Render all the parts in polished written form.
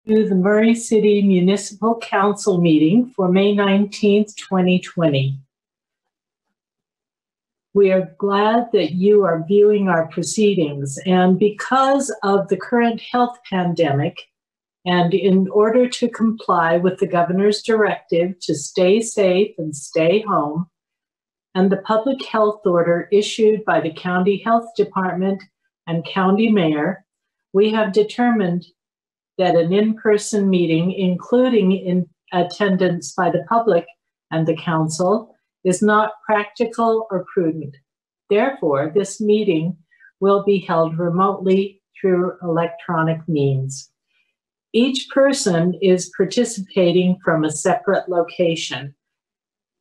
To the Murray City Municipal Council meeting for May 19th, 2020. We are glad that you are viewing our proceedings, and because of the current health pandemic, and in order to comply with the governor's directive to stay safe and stay home, and the public health order issued by the county health department and county mayor, we have determined that an in-person meeting, including in attendance by the public and the council, is not practical or prudent. Therefore, this meeting will be held remotely through electronic means. Each person is participating from a separate location.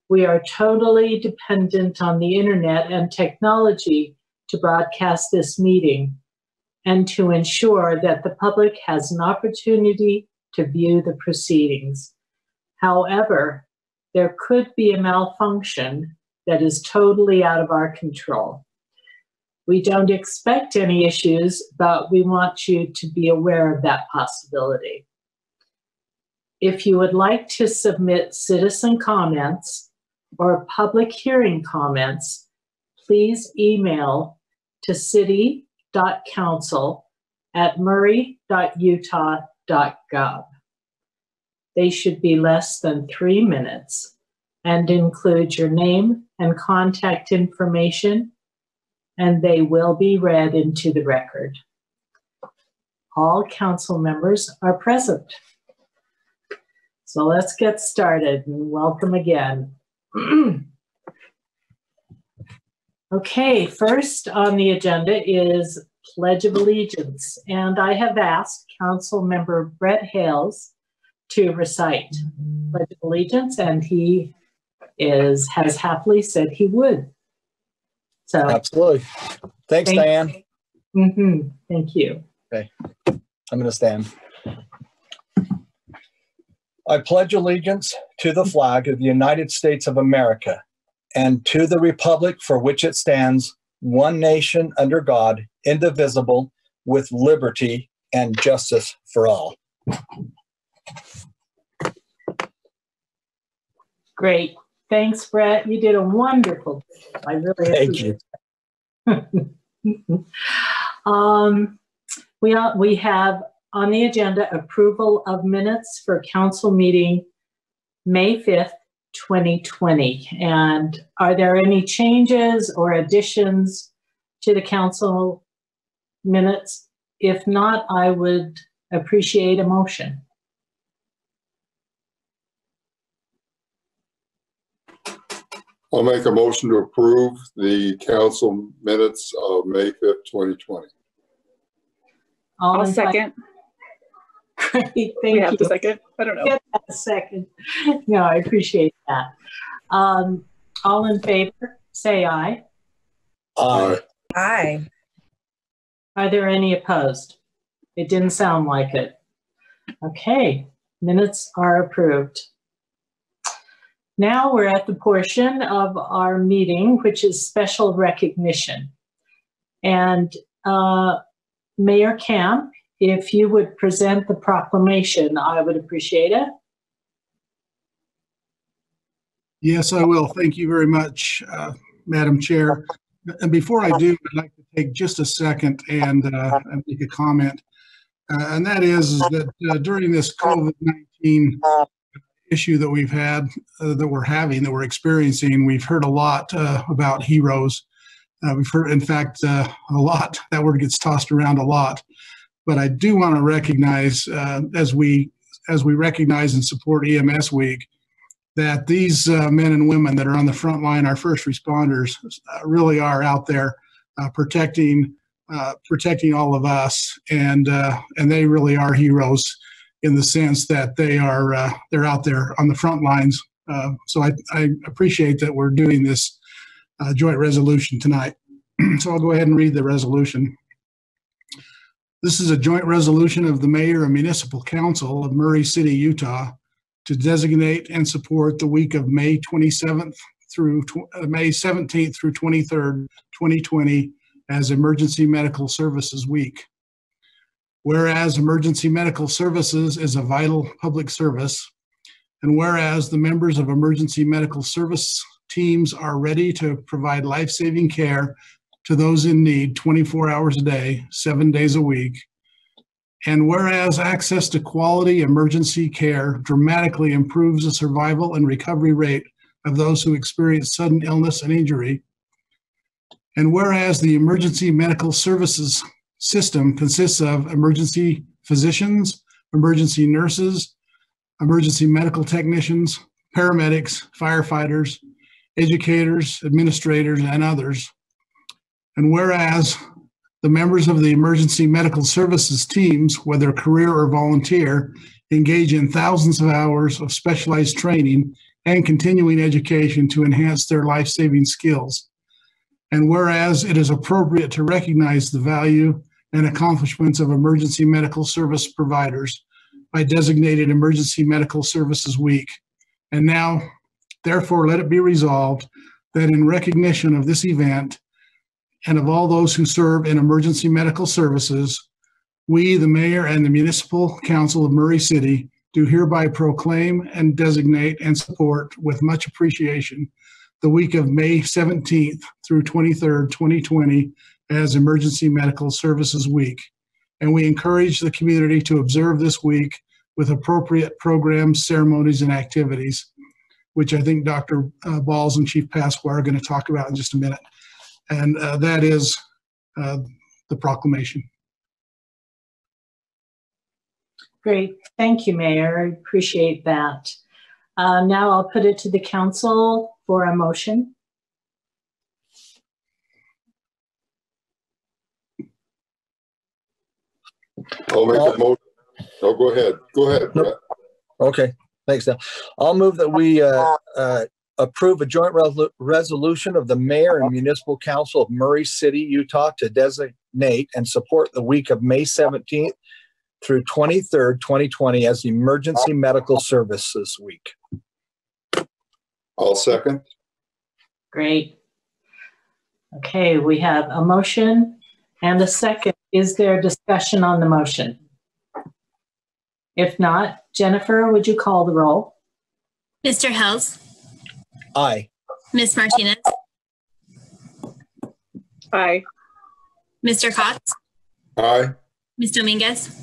We are totally dependent on the internet and technology to broadcast this meeting and to ensure that the public has an opportunity to view the proceedings. However, there could be a malfunction that is totally out of our control. We don't expect any issues, but we want you to be aware of that possibility. If you would like to submit citizen comments or public hearing comments, please email to city.council@murray.utah.gov. They should be less than 3 minutes and include your name and contact information, and they will be read into the record. All council members are present. So let's get started, and welcome again. Okay, first on the agenda is Pledge of Allegiance, and I have asked Council Member Brett Hales to recite Pledge of Allegiance, and he has happily said he would. So absolutely. Thanks, Diane. Thank you. Okay, I'm going to stand. I pledge allegiance to the flag of the United States of America and to the republic for which it stands, one nation under God, indivisible, with liberty and justice for all. Great. Thanks, Brett. You did a wonderful job. I really appreciate it. We have on the agenda approval of minutes for council meeting May 5th, 2020. And are there any changes or additions to the council minutes? If not, I would appreciate a motion. I'll make a motion to approve the council minutes of May 5th, 2020. I'll second. Great, thank you. We have the second? I don't know. Get that second. No, I appreciate that. All in favor, say aye. Aye. Aye. Are there any opposed? It didn't sound like it. Okay, minutes are approved. Now we're at the portion of our meeting, which is special recognition. And Mayor Camp, if you would present the proclamation, I would appreciate it. Yes, I will. Thank you very much, Madam Chair. And before I do, I'd like to take just a second and make a comment. And that is that during this COVID-19 issue that we've had, that we're experiencing, we've heard a lot about heroes. We've heard, in fact, a lot. That word gets tossed around a lot. But I do want to recognize, as we recognize and support EMS Week, that these men and women that are on the front line, our first responders, really are out there protecting all of us, and they really are heroes in the sense that they're out there on the front lines. So I appreciate that we're doing this joint resolution tonight. So I'll go ahead and read the resolution. This is a joint resolution of the Mayor and Municipal Council of Murray City, Utah, to designate and support the week of May 27th through May 17th through 23rd, 2020 as Emergency Medical Services Week. whereas emergency medical services is a vital public service, and whereas the members of emergency medical service teams are ready to provide life-saving care to those in need 24 hours a day, 7 days a week, and whereas access to quality emergency care dramatically improves the survival and recovery rate of those who experience sudden illness and injury, and whereas the emergency medical services system consists of emergency physicians, emergency nurses, emergency medical technicians, paramedics, firefighters, educators, administrators, and others, and whereas the members of the emergency medical services teams, whether career or volunteer, engage in thousands of hours of specialized training and continuing education to enhance their life-saving skills. And whereas it is appropriate to recognize the value and accomplishments of emergency medical service providers by designated Emergency Medical Services Week. And now, therefore, let it be resolved that in recognition of this event and of all those who serve in emergency medical services, we, the Mayor and the Municipal Council of Murray City, do hereby proclaim and designate and support with much appreciation the week of May 17th through 23rd, 2020 as Emergency Medical Services Week. And we encourage the community to observe this week with appropriate programs, ceremonies, and activities, which I think Dr. Balls and Chief Pasqua are going to talk about in just a minute. And that is the proclamation. Great. Thank you, Mayor. I appreciate that. Now I'll put it to the council for a motion. I'll make a motion. Oh, go ahead. Go ahead, Brett. Okay, thanks, Dale. I'll move that we approve a joint resolution of the Mayor and Municipal Council of Murray City, Utah to designate and support the week of May 17th through 23rd, 2020 as the Emergency Medical Services Week. I'll second. Great. Okay, we have a motion and a second. Is there discussion on the motion? If not, Jennifer, would you call the roll? Mr. Hells? Aye. Ms. Martinez? Aye. Mr. Cox? Aye. Ms. Dominguez?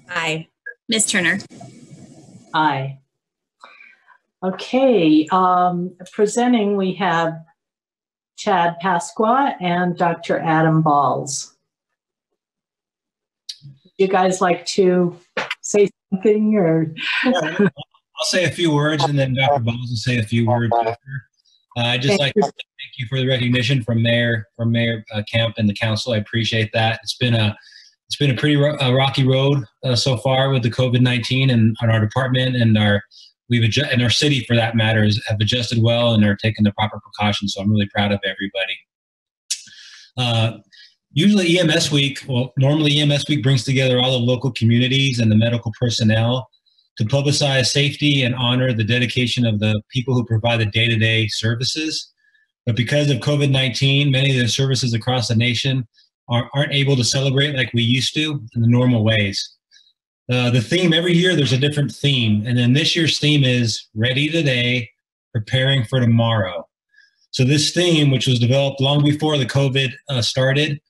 Aye. Ms. Turner? Aye. Okay, presenting we have Chad Pasqua and Dr. Adam Balls. Would you guys like to say something or? I'll say a few words and then Dr. Balls will say a few words after. I'd just like to thank you for the recognition from Mayor Kemp and the council. I appreciate that. It's been a pretty rocky road so far with the COVID-19, and our department and our city, for that matter, have adjusted well and are taking the proper precautions. So I'm really proud of everybody. Usually EMS Week, normally EMS Week brings together all the local communities and the medical personnel to publicize safety and honor the dedication of the people who provide the day-to-day services. But because of COVID-19, many of the services across the nation aren't able to celebrate like we used to in the normal ways. The theme, every year there's a different theme. And then this year's theme is Ready Today, Preparing for Tomorrow. So this theme, which was developed long before the COVID started,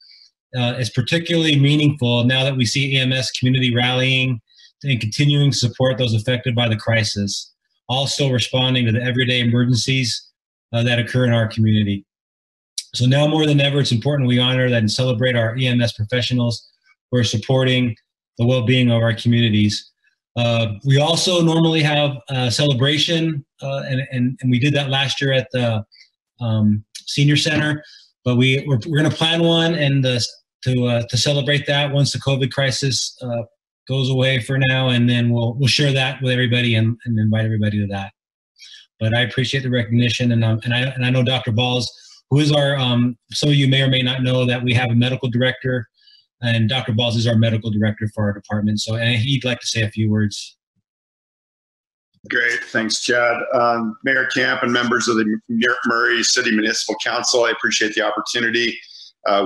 is particularly meaningful now that we see EMS community rallying and continuing to support those affected by the crisis, also responding to the everyday emergencies that occur in our community. So now more than ever, it's important we honor that and celebrate our EMS professionals who are supporting the well-being of our communities. We also normally have a celebration, and we did that last year at the Senior Center, but we're going to plan one and to celebrate that once the COVID crisis goes away for now, and then we'll share that with everybody and invite everybody to that. But I appreciate the recognition, and I know Dr. Balls, who is our some of you may or may not know that we have a medical director, and Dr. Balls is our medical director for our department. So, and he'd like to say a few words. Great, thanks, Chad. Mayor Kemp and members of the Murray City Municipal Council, I appreciate the opportunity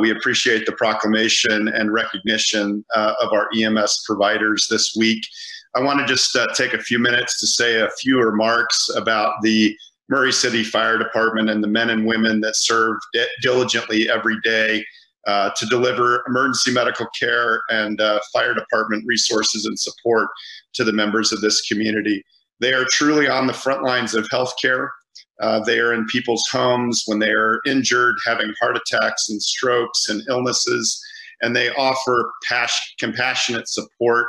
We appreciate the proclamation and recognition of our EMS providers this week. I want to just take a few minutes to say a few remarks about the Murray City Fire Department and the men and women that serve diligently every day to deliver emergency medical care and fire department resources and support to the members of this community. They are truly on the front lines of healthcare. They are in people's homes when they are injured, having heart attacks and strokes and illnesses, and they offer compassionate support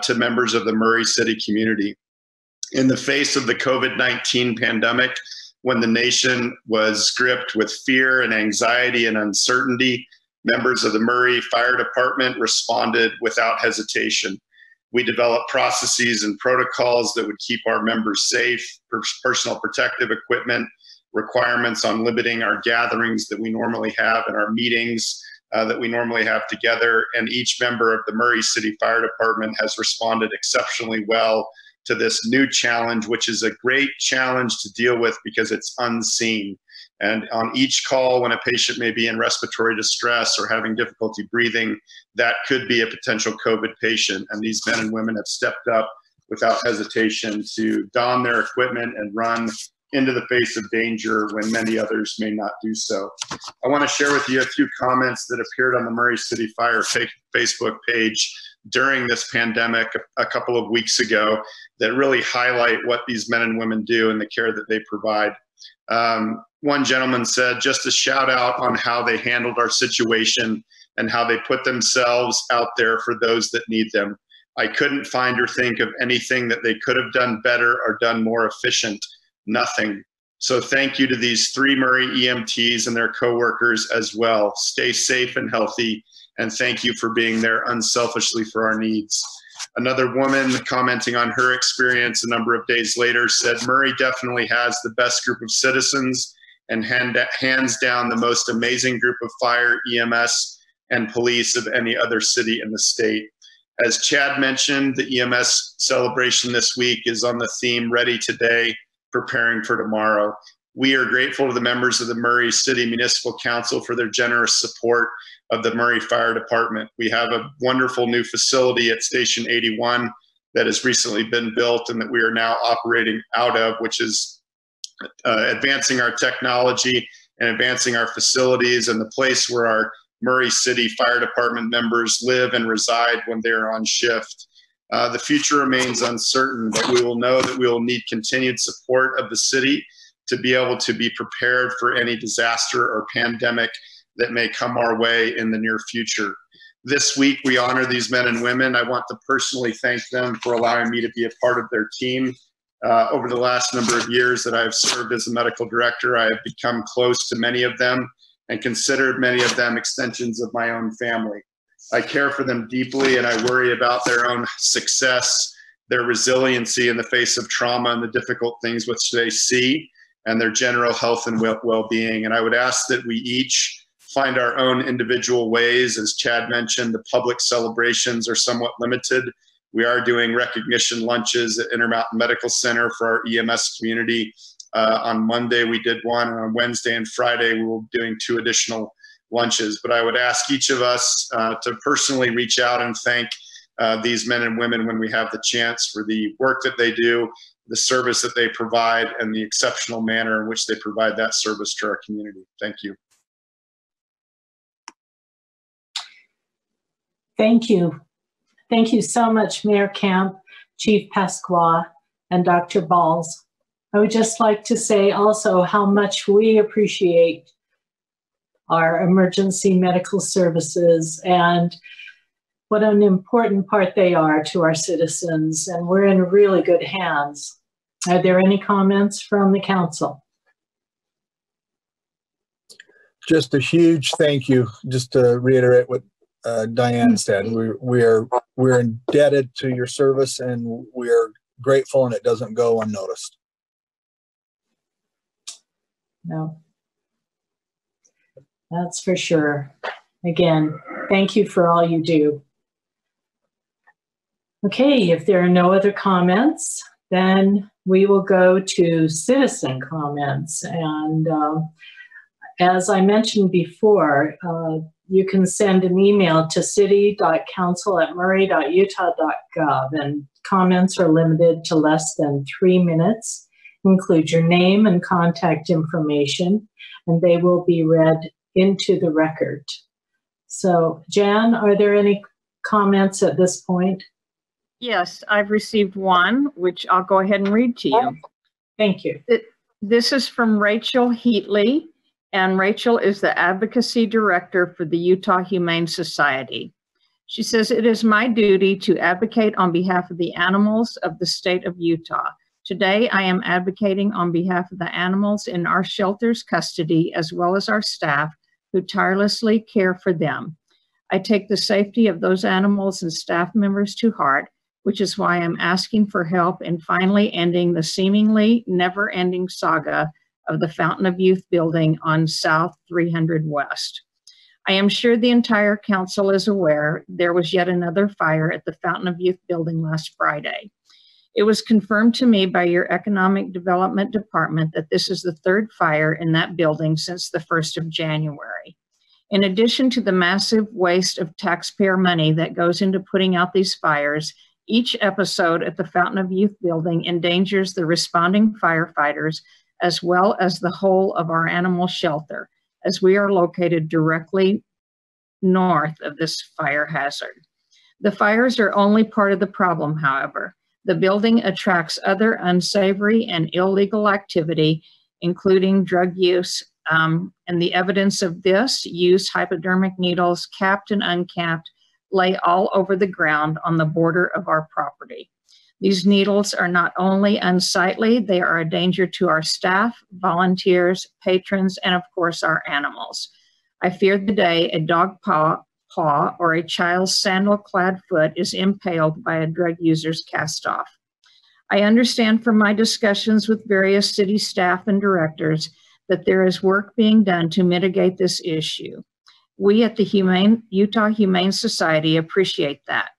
to members of the Murray City community. In the face of the COVID-19 pandemic, when the nation was gripped with fear and anxiety and uncertainty, members of the Murray Fire Department responded without hesitation. We developed processes and protocols that would keep our members safe, personal protective equipment, requirements on limiting our gatherings that we normally have in our meetings that we normally have together. And each member of the Murray City Fire Department has responded exceptionally well to this new challenge, which is a great challenge to deal with because it's unseen. And on each call, when a patient may be in respiratory distress or having difficulty breathing, that could be a potential COVID patient. And these men and women have stepped up without hesitation to don their equipment and run into the face of danger when many others may not do so. I want to share with you a few comments that appeared on the Murray City Fire Facebook page during this pandemic a couple of weeks ago that really highlight what these men and women do and the care that they provide. One gentleman said, just a shout out on how they handled our situation and how they put themselves out there for those that need them. I couldn't find or think of anything that they could have done better or done more efficient. Nothing. So thank you to these 3 Murray EMTs and their coworkers as well. Stay safe and healthy, and thank you for being there unselfishly for our needs. Another woman commenting on her experience a number of days later said, Murray definitely has the best group of citizens and hands down the most amazing group of fire, EMS, and police of any other city in the state. As Chad mentioned, the EMS celebration this week is on the theme Ready Today, Preparing for Tomorrow. We are grateful to the members of the Murray City Municipal Council for their generous support of the Murray Fire Department. We have a wonderful new facility at Station 81 that has recently been built and that we are now operating out of, which is advancing our technology and advancing our facilities and the place where our Murray City Fire Department members live and reside when they're on shift. The future remains uncertain, but we will know that we will need continued support of the city to be able to be prepared for any disaster or pandemic that may come our way in the near future. This week, we honor these men and women. I want to personally thank them for allowing me to be a part of their team. Over the last number of years that I've served as a medical director, I have become close to many of them and considered many of them extensions of my own family. I care for them deeply and I worry about their own success, their resiliency in the face of trauma and the difficult things which they see, and their general health and well-being. And I would ask that we each find our own individual ways. As Chad mentioned, the public celebrations are somewhat limited. We are doing recognition lunches at Intermountain Medical Center for our EMS community. On Monday, we did one, and on Wednesday and Friday, we will be doing 2 additional lunches. But I would ask each of us to personally reach out and thank these men and women when we have the chance for the work that they do, the service that they provide, and the exceptional manner in which they provide that service to our community. Thank you. Thank you. Thank you so much, Mayor Camp, Chief Pasqua, and Dr. Balls. I would just like to say also how much we appreciate our emergency medical services and what an important part they are to our citizens, and we're in really good hands. Are there any comments from the council? Just a huge thank you, just to reiterate what Diane said. We're indebted to your service, and we're grateful, and it doesn't go unnoticed. No, that's for sure. Again, thank you for all you do. Okay, if there are no other comments, then we will go to citizen comments. And as I mentioned before, you can send an email to city.council@murray.utah.gov, and comments are limited to less than 3 minutes. Include your name and contact information, and they will be read into the record. So, Jan, are there any comments at this point? Yes, I've received one, which I'll go ahead and read to you. Thank you. This is from Rachel Heatley, and Rachel is the Advocacy Director for the Utah Humane Society. She says, "It is my duty to advocate on behalf of the animals of the state of Utah. Today, I am advocating on behalf of the animals in our shelter's custody, as well as our staff who tirelessly care for them. I take the safety of those animals and staff members to heart, which is why I'm asking for help in finally ending the seemingly never-ending saga of the Fountain of Youth building on South 300 West. I am sure the entire council is aware there was yet another fire at the Fountain of Youth building last Friday. It was confirmed to me by your Economic Development Department that this is the third fire in that building since the 1st of January. In addition to the massive waste of taxpayer money that goes into putting out these fires, each episode at the Fountain of Youth building endangers the responding firefighters as well as the whole of our animal shelter, as we are located directly north of this fire hazard. The fires are only part of the problem, however. The building attracts other unsavory and illegal activity, including drug use, and the evidence of this, used hypodermic needles, capped and uncapped, lay all over the ground on the border of our property. These needles are not only unsightly, they are a danger to our staff, volunteers, patrons, and of course our animals. I fear the day a dog paw or a child's sandal-clad foot is impaled by a drug user's cast-off. I understand from my discussions with various city staff and directors that there is work being done to mitigate this issue. We at the Utah Humane Society appreciate that.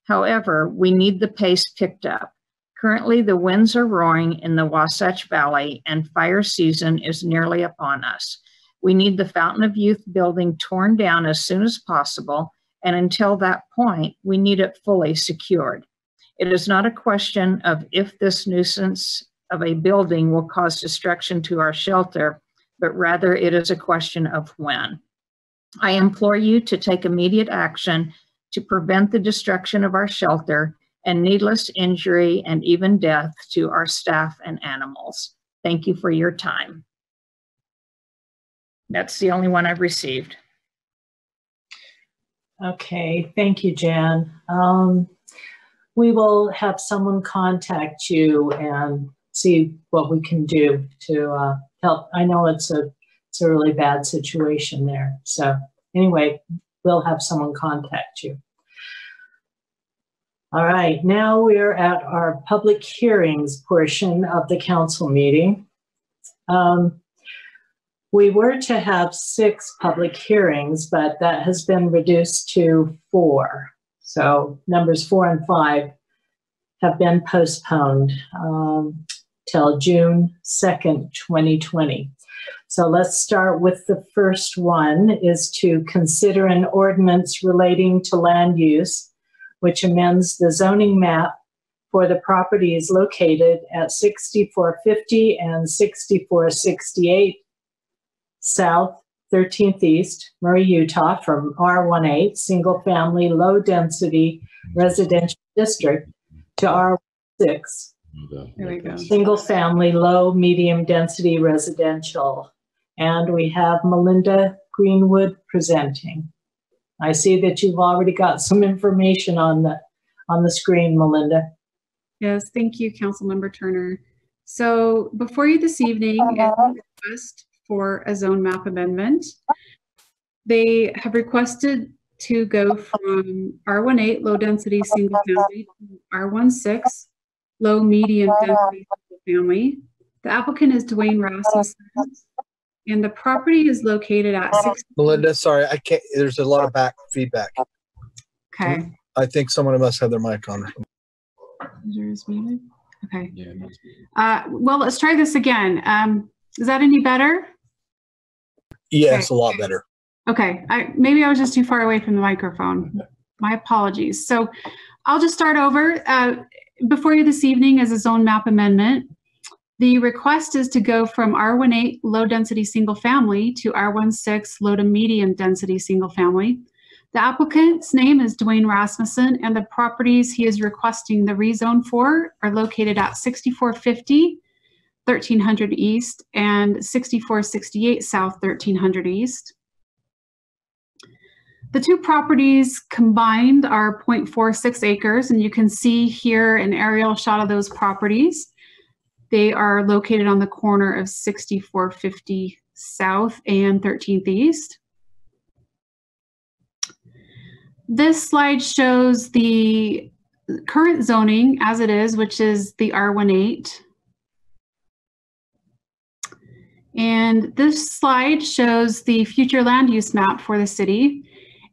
However, we need the pace picked up. Currently, the winds are roaring in the Wasatch Valley and fire season is nearly upon us. We need the Fountain of Youth building torn down as soon as possible, and until that point, we need it fully secured. It is not a question of if this nuisance of a building will cause destruction to our shelter, but rather it is a question of when. I implore you to take immediate action to prevent the destruction of our shelter and needless injury and even death to our staff and animals. Thank you for your time. That's the only one I've received. Okay, thank you, Jan. We will have someone contact you and see what we can do to help. I know it's a really bad situation there. So anyway, we'll have someone contact you. All right, now we're at our public hearings portion of the council meeting. We were to have 6 public hearings, but that has been reduced to 4. So numbers 4 and 5 have been postponed till June 2nd, 2020. So let's start with the first one, is to consider an ordinance relating to land use, which amends the zoning map for the properties located at 6450 and 6468 South 13th East, Murray, Utah, from R18, single family, low density residential district, to R6, single family, low, medium density residential. And we have Melinda Greenwood presenting. I see that you've already got some information on the screen, Melinda. Yes, thank you, Councilmember Turner. So before you this evening is a request for a zone map amendment. They have requested to go from R18 low density single family to R16 low medium density single family. The applicant is Dwayne Rasmussen, and the property is located at 6. Melinda, sorry, I can't. There's a lot of back feedback. Okay. I think someone must have their mic on. Is muted? Okay. Well, let's try this again. Is that any better? Yes, a lot better. Okay, maybe I was just too far away from the microphone. My apologies. So I'll just start over. Before you this evening is a zone map amendment. The request is to go from R18 low density single family to R16 low to medium density single family. The applicant's name is Dwayne Rasmussen, and the properties he is requesting the rezone for are located at 6450 1300 East and 6468 South 1300 East. The two properties combined are 0.46 acres, and you can see here an aerial shot of those properties. They are located on the corner of 6450 South and 13th East. This slide shows the current zoning as it is, which is the R18. And this slide shows the future land use map for the city.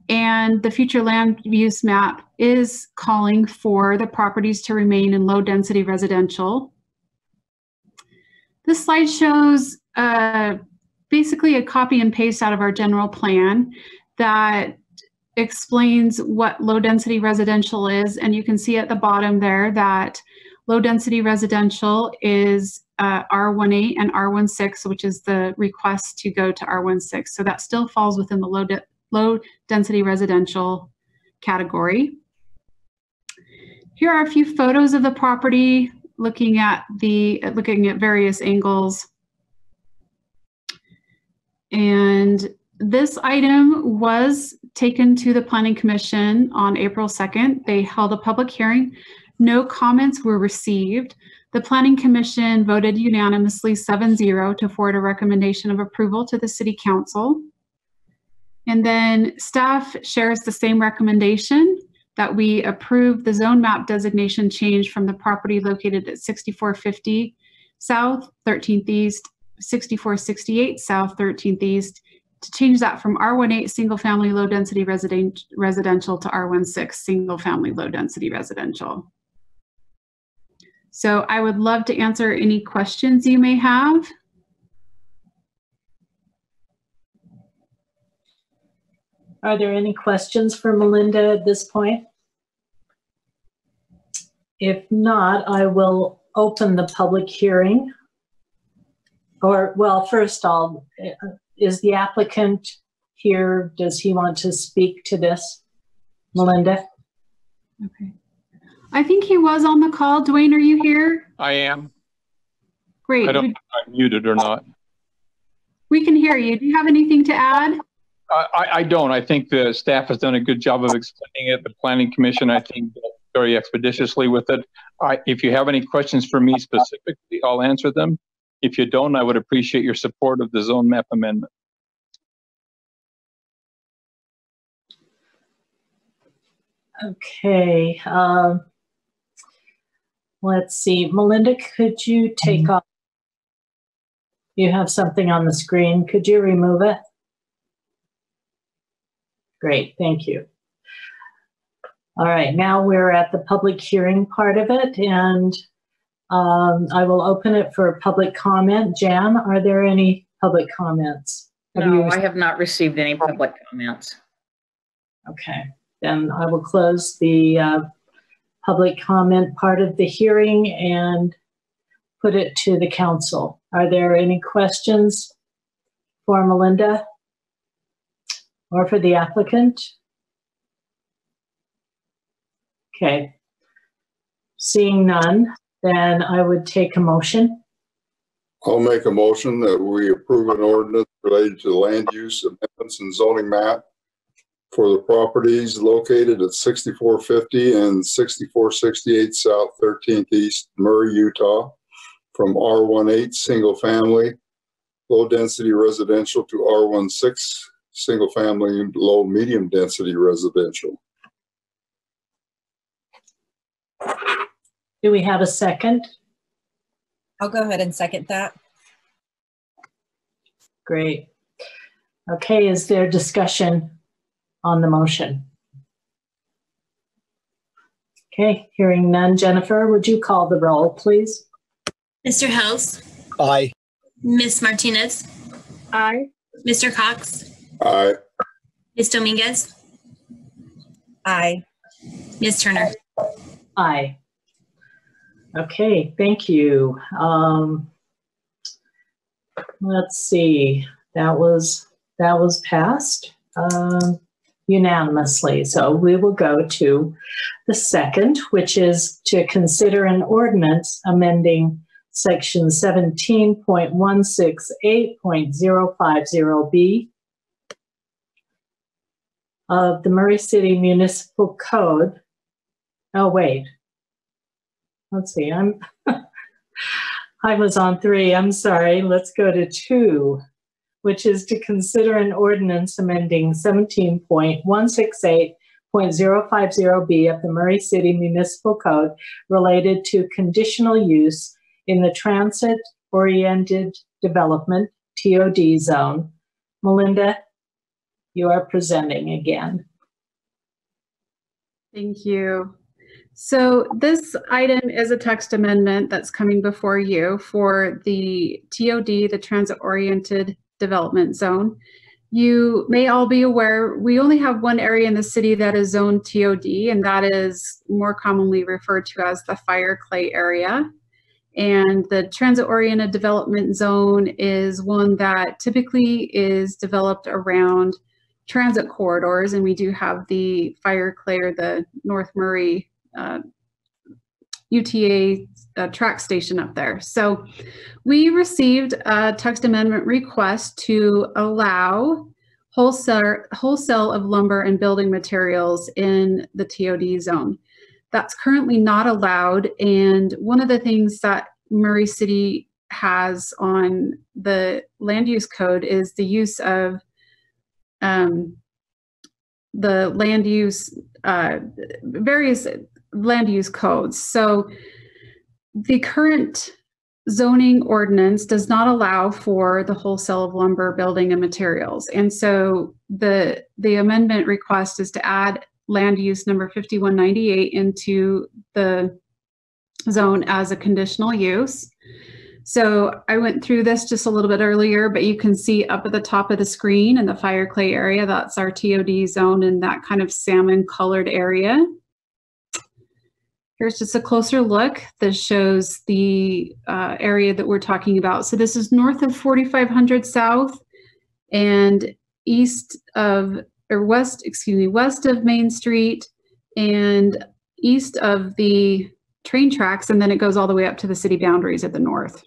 And the future land use map is calling for the properties to remain in low density residential. This slide shows basically a copy and paste out of our general plan that explains what low density residential is. And you can see at the bottom there that low density residential is R18 and R16, which is the request to go to R16. So that still falls within the low density residential category. Here are a few photos of the property looking at various angles. And this item was taken to the Planning Commission on April 2nd. They held a public hearing. No comments were received. The Planning Commission voted unanimously 7-0 to forward a recommendation of approval to the City Council. And then staff shares the same recommendation that we approve the zone map designation change from the property located at 6450 South 13th East, 6468 South 13th East, to change that from R18 single family low density residential to R16 single family low density residential. So I would love to answer any questions you may have. Are there any questions for Melinda at this point? If not, I will open the public hearing. Or, well, first is the applicant here? Does he want to speak to this? Melinda? Okay. I think he was on the call. Dwayne, are you here? I am. Great. I don't know if I'm muted or not. We can hear you. Do you have anything to add? I don't. I think the staff has done a good job of explaining it. The Planning Commission, I think, very expeditiously with it. If you have any questions for me specifically, I'll answer them. If you don't, I would appreciate your support of the zone map amendment. Okay. Let's see. Melinda, could you take off? You have something on the screen. Could you remove it? Great, thank you. All right, now we're at the public hearing part of it, and I will open it for public comment. Jan, are there any public comments? No, I have not received any public comments. Okay, then I will close the public comment part of the hearing and put it to the council. Are there any questions for Melinda? Or for the applicant? Okay. Seeing none, then I would take a motion. I'll make a motion that we approve an ordinance related to land use amendments and zoning map for the properties located at 6450 and 6468 South 13th East, Murray, Utah, from R18 single family low density residential to R16 single family low medium density residential. Do we have a second? I'll go ahead and second that. Great. Okay, is there discussion on the motion? Okay, hearing none. Jennifer, would you call the roll, please? Mr. House? Aye. Ms. Martinez? Aye. Mr. Cox, Aye. Ms. Dominguez, Aye. Ms. Turner. Aye. Okay, thank you. Let's see, that was passed unanimously. So we will go to the second, which is to consider an ordinance amending section 17.168.050B of the Murray City Municipal Code. Oh, wait. Let's see, I was on 3, I'm sorry. Let's go to 2, which is to consider an ordinance amending 17.168.050B of the Murray City Municipal Code related to conditional use in the transit-oriented development, TOD zone. Melinda, you are presenting again. Thank you. So this item is a text amendment that's coming before you for the TOD, the Transit-Oriented Development Zone. You may all be aware, we only have one area in the city that is zoned TOD, and that is more commonly referred to as the Fire Clay area. And the Transit-Oriented Development Zone is one that typically is developed around transit corridors, and we do have the Fire Clay or the North Murray UTA track station up there. So we received a text amendment request to allow wholesale of lumber and building materials in the TOD zone. That's currently not allowed, and one of the things that Murray City has on the land use code is the use of the land use, various land use codes. So the current zoning ordinance does not allow for the wholesale of lumber, building, and materials. And so the amendment request is to add land use number 5198 into the zone as a conditional use. So I went through this just a little bit earlier, but you can see up at the top of the screen in the Fire Clay area, that's our TOD zone in that kind of salmon colored area. Here's just a closer look. This shows the area that we're talking about. So this is north of 4500 South and west of Main Street and east of the train tracks, and then it goes all the way up to the city boundaries at the north.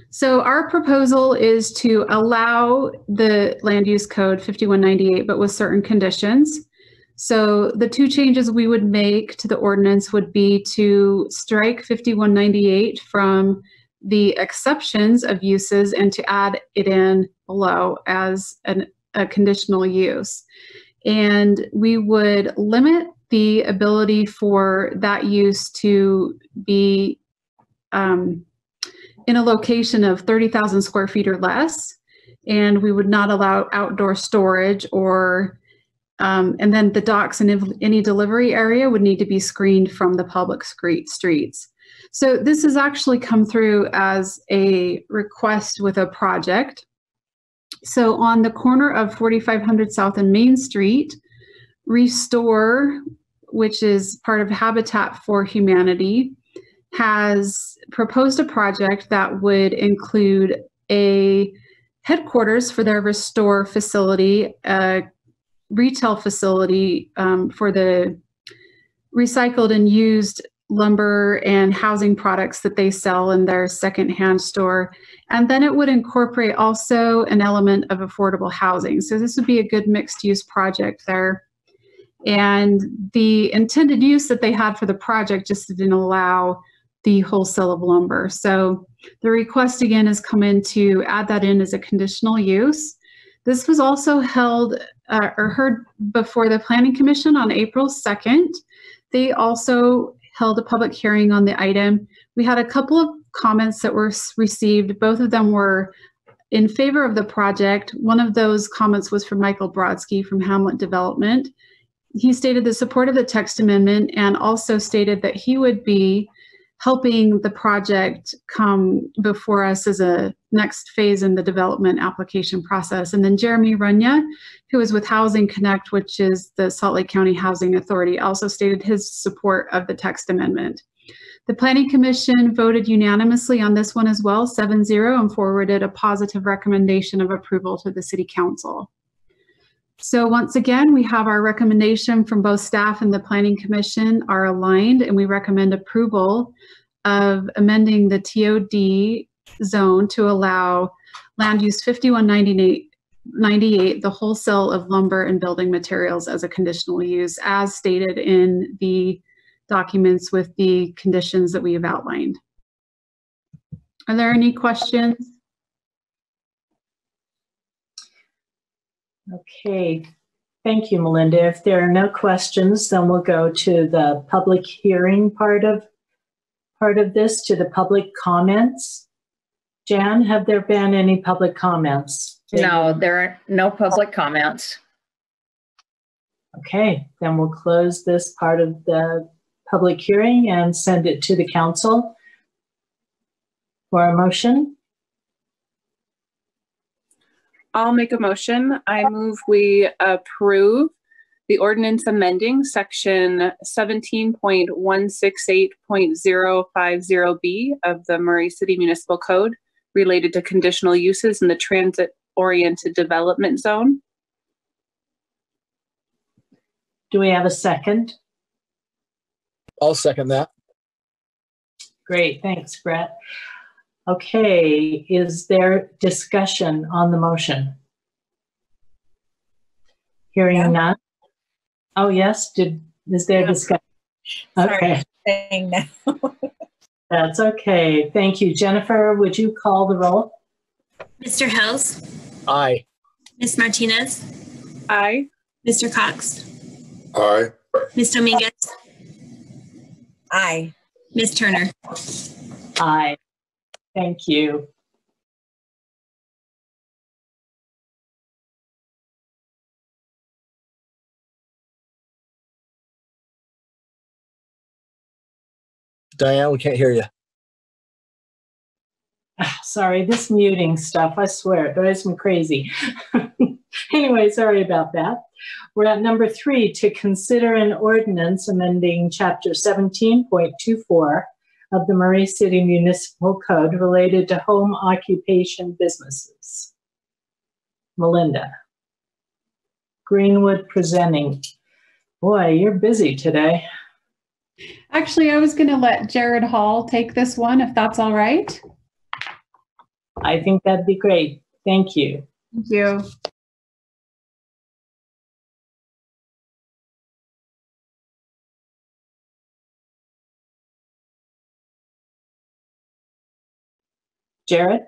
So our proposal is to allow the land use code 5198, but with certain conditions. So the two changes we would make to the ordinance would be to strike 5198 from the exceptions of uses and to add it in below as a conditional use. And we would limit the ability for that use to be in a location of 30,000 square feet or less. And we would not allow outdoor storage or and then the docks and any delivery area would need to be screened from the public streets. So this has actually come through as a request with a project. So on the corner of 4500 South and Main Street, Restore, which is part of Habitat for Humanity, has proposed a project that would include a headquarters for their Restore facility, a retail facility for the recycled and used lumber and housing products that they sell in their secondhand store. And then it would incorporate also an element of affordable housing. So this would be a good mixed use project there. And the intended use that they had for the project just didn't allow the wholesale of lumber. So the request again has come in to add that in as a conditional use. This was also held or heard before the Planning Commission on April 2nd. They also held a public hearing on the item. We had a couple of comments that were received. Both of them were in favor of the project. One of those comments was from Michael Brodsky from Hamlet Development. He stated the support of the text amendment and also stated that he would be helping the project come before us as a next phase in the development application process. And then Jeremy Runya, who is with Housing Connect, which is the Salt Lake County Housing Authority, also stated his support of the text amendment. The Planning Commission voted unanimously on this one as well, 7-0, and forwarded a positive recommendation of approval to the City Council. So once again, we have our recommendation from both staff and the Planning Commission are aligned, and we recommend approval of amending the TOD zone to allow land use 5198, the wholesale of lumber and building materials as a conditional use, as stated in the documents with the conditions that we have outlined. Are there any questions? Okay, thank you, Melinda. If there are no questions, then we'll go to the public hearing part of this, to the public comments. Jan, have there been any public comments? No, there are no public comments. Okay, then we'll close this part of the public hearing and send it to the council for a motion. I'll make a motion. I move we approve the ordinance amending section 17.168.050B of the Murray City Municipal Code related to conditional uses in the transit-oriented development zone. Do we have a second? I'll second that. Great, thanks, Brett. Okay, is there discussion on the motion? Hearing none. Oh, yes, is there discussion? Okay. Saying no. That's okay. Thank you. Jennifer, would you call the roll? Mr. Hills, Aye. Ms. Martinez, Aye. Mr. Cox, Aye. Ms. Dominguez, Aye. Ms. Turner. Aye. Thank you. Diane, we can't hear you. Sorry, this muting stuff, I swear, it drives me crazy. Anyway, sorry about that. We're at number 3, to consider an ordinance amending chapter 17.24 of the Murray City Municipal Code related to home occupation businesses. Melinda. Greenwood presenting. Boy, you're busy today. Actually, I was going to let Jared Hall take this one, if that's all right. I think that'd be great. Thank you. Thank you. Jared?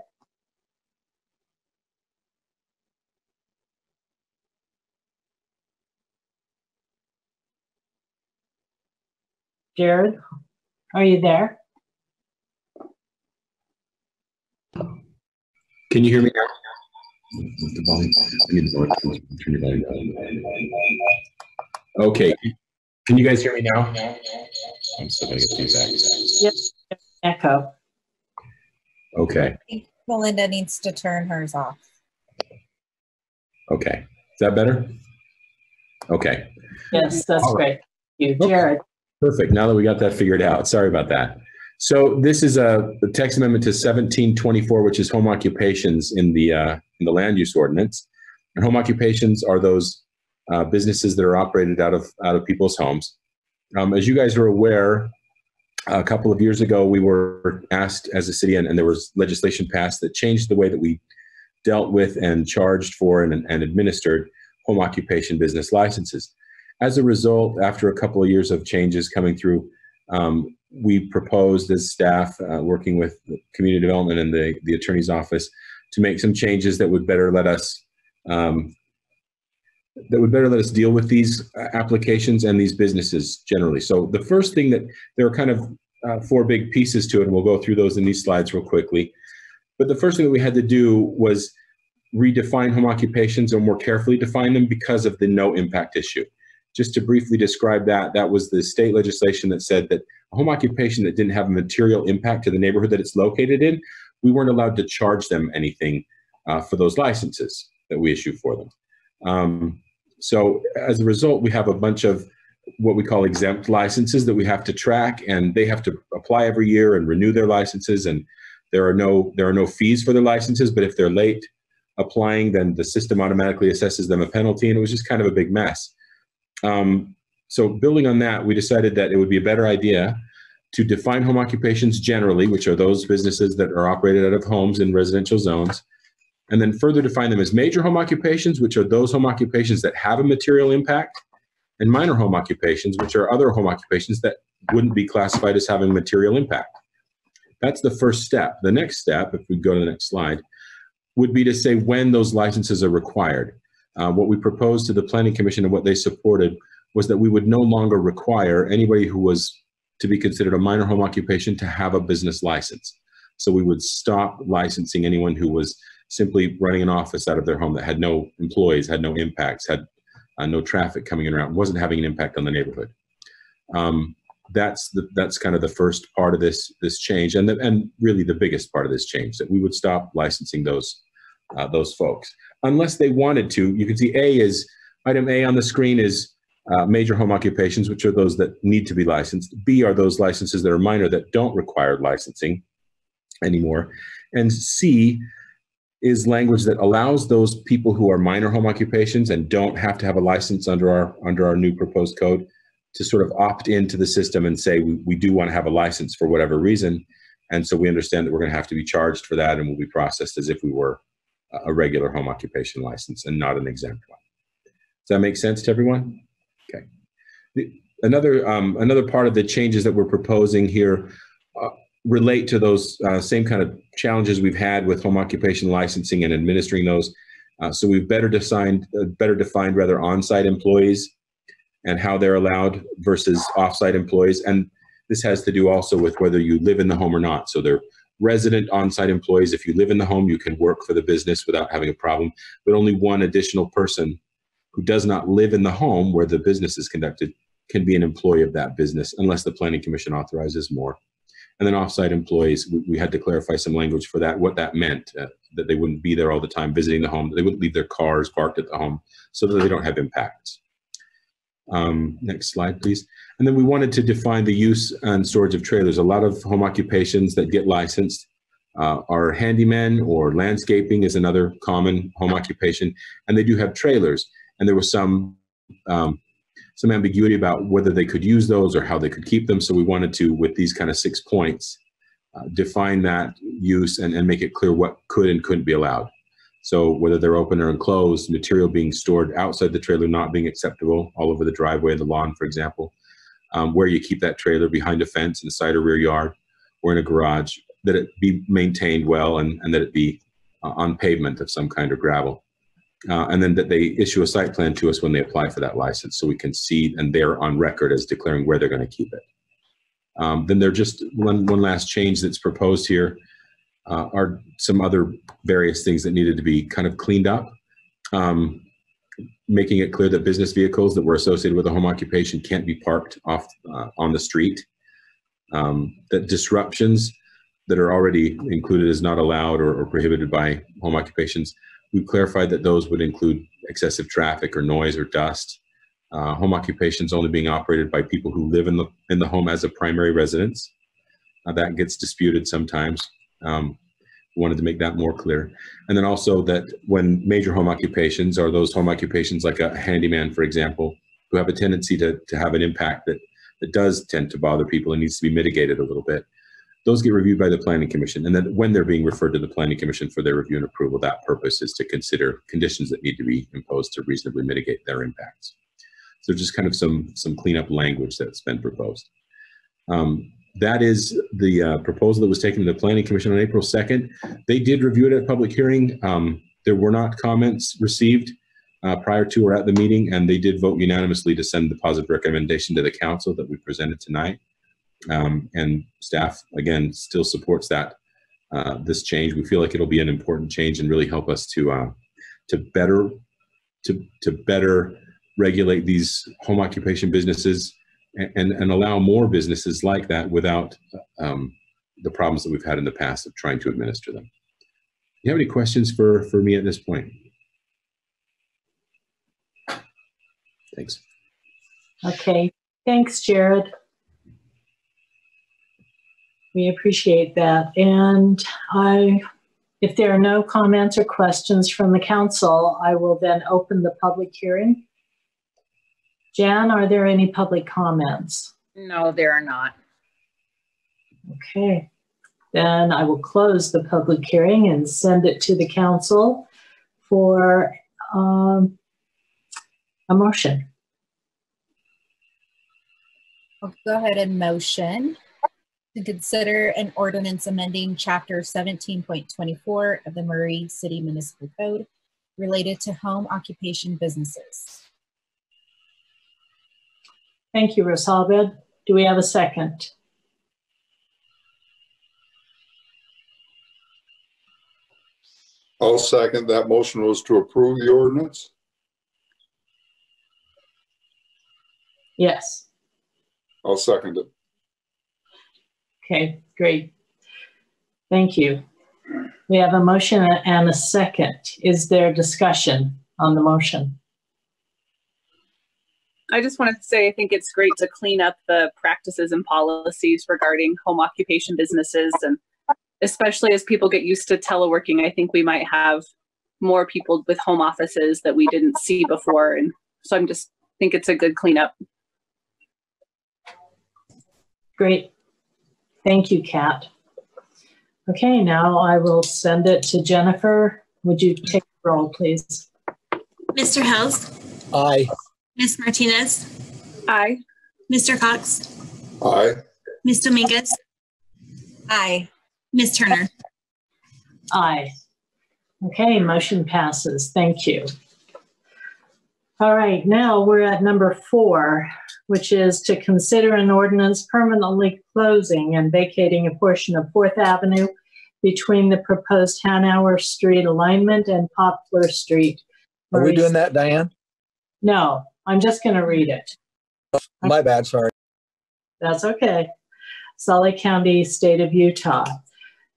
Jared, are you there? Can you hear me now? The volume. I need the volume. Turn your volume down. Okay. Can you guys hear me now? I'm still going to get feedback. Yep. Echo. Okay. I think Melinda needs to turn hers off. Okay. Is that better? Okay. Yes, that's All right. great. Thank you, Jared. Perfect. Now that we got that figured out. Sorry about that. So this is a text amendment to 1724, which is home occupations in the land use ordinance. And home occupations are those businesses that are operated out of people's homes. As you guys are aware, a couple of years ago, we were asked as a city, and there was legislation passed that changed the way that we dealt with and charged for and administered home occupation business licenses. As a result, after a couple of years of changes coming through, we proposed as staff, working with community development and the attorney's office, to make some changes that would better let us deal with these applications and these businesses generally. So the first thing that there are kind of 4 big pieces to it, and we'll go through those in these slides real quickly. But the first thing that we had to do was redefine home occupations or more carefully define them because of the no impact issue. just to briefly describe that, that was the state legislation that said that a home occupation that didn't have a material impact to the neighborhood that it's located in, we weren't allowed to charge them anything for those licenses that we issue for them. So as a result, we have a bunch of what we call exempt licenses that we have to track, and they have to apply every year and renew their licenses, and there are no fees for their licenses, but if they're late applying, then the system automatically assesses them a penalty, and it was just kind of a big mess. So building on that, we decided that it would be a better idea to define home occupations generally, which are those businesses that are operated out of homes in residential zones, and then further define them as major home occupations, which are those home occupations that have a material impact, and minor home occupations, which are other home occupations that wouldn't be classified as having material impact. That's the first step. The next step, if we go to the next slide, would be to say when those licenses are required. What we proposed to the Planning Commission and what they supported was that we would no longer require anybody who was to be considered a minor home occupation to have a business license. So we would stop licensing anyone who was simply running an office out of their home that had no employees, had no impacts, had no traffic coming in and out, wasn't having an impact on the neighborhood. That's kind of the first part of this change, and really the biggest part of this change, that we would stop licensing those folks unless they wanted to. You can see item A on the screen is major home occupations, which are those that need to be licensed. B are those licenses that are minor that don't require licensing anymore, and C is language that allows those people who are minor home occupations and don't have to have a license under our new proposed code to sort of opt into the system and say, we do want to have a license for whatever reason. And so we understand that we're going to have to be charged for that, and will be processed as if we were a regular home occupation license and not an exempt one. Does that make sense to everyone? Okay. Another part of the changes that we're proposing here relate to those same kind of challenges we've had with home occupation licensing and administering those. So we've better defined on-site employees and how they're allowed versus off-site employees. And this has to do also with whether you live in the home or not. So they're resident on-site employees. If you live in the home, you can work for the business without having a problem, but only one additional person who does not live in the home where the business is conducted can be an employee of that business unless the Planning Commission authorizes more. And then off-site employees, we had to clarify some language for that, what that meant, that they wouldn't be there all the time visiting the home, they wouldn't leave their cars parked at the home so that they don't have impacts. Next slide, please. And then we wanted to define the use and storage of trailers. A lot of home occupations that get licensed are handymen, or landscaping is another common home occupation, and they do have trailers. And there was some ambiguity about whether they could use those or how they could keep them. So we wanted to, with these kind of 6 points, define that use and make it clear what could and couldn't be allowed. So whether they're open or enclosed, material being stored outside the trailer not being acceptable, all over the driveway, the lawn, for example, where you keep that trailer behind a fence in the side or rear yard or in a garage, that it be maintained well and that it be on pavement of some kind or gravel. And then that they issue a site plan to us when they apply for that license, so we can see and they're on record as declaring where they're going to keep it. Then there's just one last change that's proposed here. Are some other various things that needed to be kind of cleaned up, making it clear that business vehicles that were associated with a home occupation can't be parked off on the street, that disruptions that are already included as not allowed or prohibited by home occupations, we clarified that those would include excessive traffic or noise or dust, home occupations only being operated by people who live in the home as a primary residence. That gets disputed sometimes. Wanted to make that more clear. And then also that when major home occupations are those home occupations like a handyman, for example, who have a tendency to have an impact that does tend to bother people and needs to be mitigated a little bit, those get reviewed by the Planning Commission. And then when they're being referred to the Planning Commission for their review and approval, that purpose is to consider conditions that need to be imposed to reasonably mitigate their impacts. So just kind of some cleanup language that's been proposed. That is the proposal that was taken to the Planning Commission on April 2nd. They did review it at public hearing. There were not comments received prior to or at the meeting, and they did vote unanimously to send the positive recommendation to the council that we presented tonight. And staff, again, still supports that this change. We feel like it'll be an important change and really help us to better regulate these home occupation businesses and allow more businesses like that without the problems that we've had in the past of trying to administer them. Do you have any questions for me at this point? Thanks. Okay, thanks, Jared. We appreciate that. And if there are no comments or questions from the council, I will then open the public hearing. Jan, are there any public comments? No, there are not. Okay, then I will close the public hearing and send it to the council for a motion. I'll go ahead and motion to consider an ordinance amending Chapter 17.24 of the Murray City Municipal Code related to home occupation businesses. Thank you, Rosalbed. Do we have a second? I'll second. That motion was to approve the ordinance? Yes. I'll second it. Okay, great. Thank you. We have a motion and a second. Is there discussion on the motion? I just wanted to say I think it's great to clean up the practices and policies regarding home occupation businesses, and especially as people get used to teleworking, I think we might have more people with home offices that we didn't see before, and so I'm just think it's a good cleanup. Great. Thank you, Kat. Okay, now I will send it to Jennifer. Would you take the roll, please? Mr. Hels? Aye. Ms. Martinez? Aye. Mr. Cox? Aye. Ms. Dominguez? Aye. Ms. Turner? Aye. Okay, motion passes. Thank you. All right, now we're at number 4, which is to consider an ordinance permanently closing and vacating a portion of 4th Avenue between the proposed Hanauer Street alignment and Poplar Street. Are we doing that, Diane? No, I'm just going to read it. My bad, sorry. That's okay. Salt Lake County, State of Utah.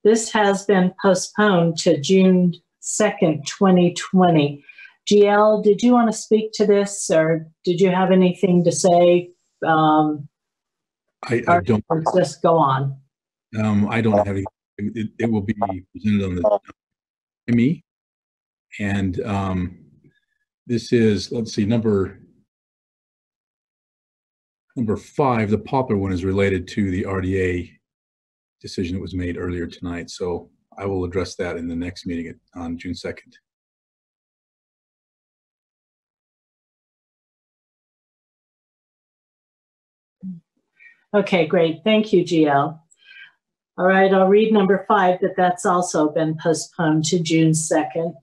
This has been postponed to June 2nd, 2020. GL, did you want to speak to this, or did you have anything to say? I don't. Just go on. I don't have any. It will be presented on the me, and this is, let's see, number 5. The Poplar one is related to the RDA decision that was made earlier tonight. So I will address that in the next meeting on June 2nd. Okay, great. Thank you, GL. All right, I'll read number 5, that's also been postponed to June 2nd.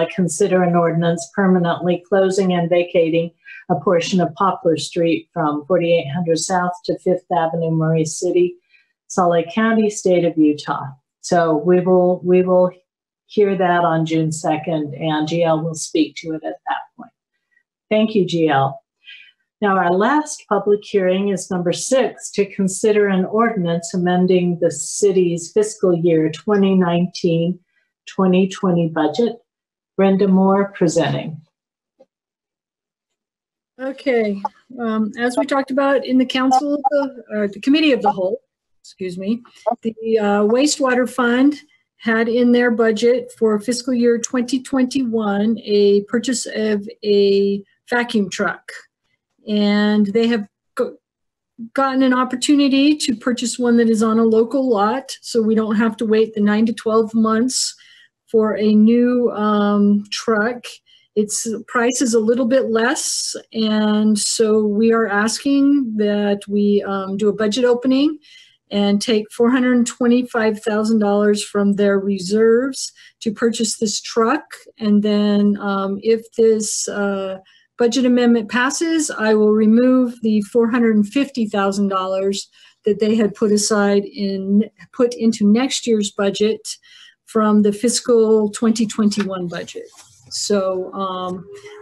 Consider an ordinance permanently closing and vacating a portion of Poplar Street from 4800 South to 5th Avenue, Murray City, Salt Lake County, State of Utah. So we will hear that on June 2nd, and GL will speak to it at that point. Thank you, GL. Now, our last public hearing is number 6, to consider an ordinance amending the city's fiscal year 2019-2020 budget. Brenda Moore presenting. Okay, as we talked about in the council, the committee of the whole, excuse me, the wastewater fund had in their budget for fiscal year 2021 a purchase of a vacuum truck. And they have gotten an opportunity to purchase one that is on a local lot, so we don't have to wait the 9 to 12 months for a new truck. Its price is a little bit less, and so we are asking that we do a budget opening and take $425,000 from their reserves to purchase this truck. And then if this budget amendment passes, I will remove the $450,000 that they had put into next year's budget from the fiscal 2021 budget. So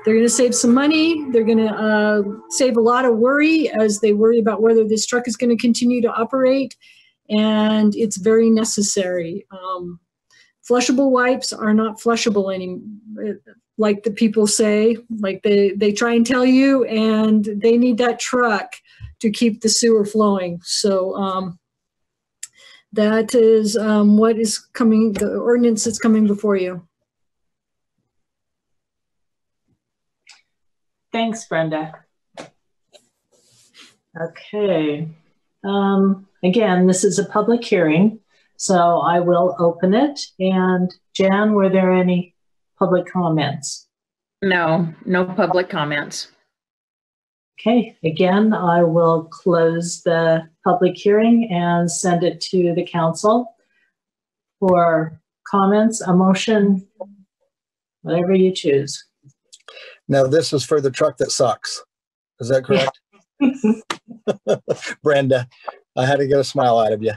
they're going to save some money. They're going to save a lot of worry as they worry about whether this truck is going to continue to operate. And it's very necessary. Flushable wipes are not flushable anymore, like the people say, like they try and tell you, and they need that truck to keep the sewer flowing. So that is what is coming, the ordinance that's coming before you. Thanks, Brenda. Okay. Again, this is a public hearing, so I will open it. And Jan, were there any public comments? No, no public comments. Okay, again, I will close the public hearing and send it to the council for comments, a motion, whatever you choose. Now, this is for the truck that sucks. Is that correct? Brenda, I had to get a smile out of you.